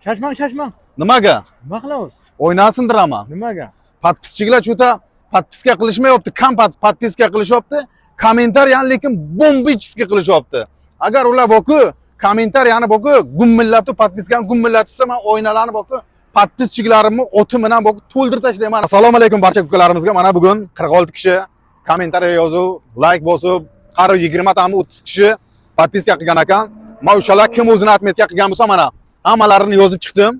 Shashmang. Nimaga? Nima qilamiz? O'ynasindir ama. Nimaga? Podpischilar chuta podpiska qilishmayapti, kam podpiska qilishyapti, kommentariyani lekin bombichskiy qilishyapti. Agar ular boku kommentariyani boku gummillabdi, podpiskani gummillatsa, men o'ynalarni boku podpischiklarimni o'ti bilan boku to'ldirib tashlayman. Assalomu alaykum barcha ukalarimizga. Mana bugun 46 kishi kommentariya yozuv, like bosib, qari 20 tami 30 kishi podpiska qilgan ekan. Men o'shalar kim o'zini atmetga qilgan bo'lsa, mana hammalarini yozib chiqdim.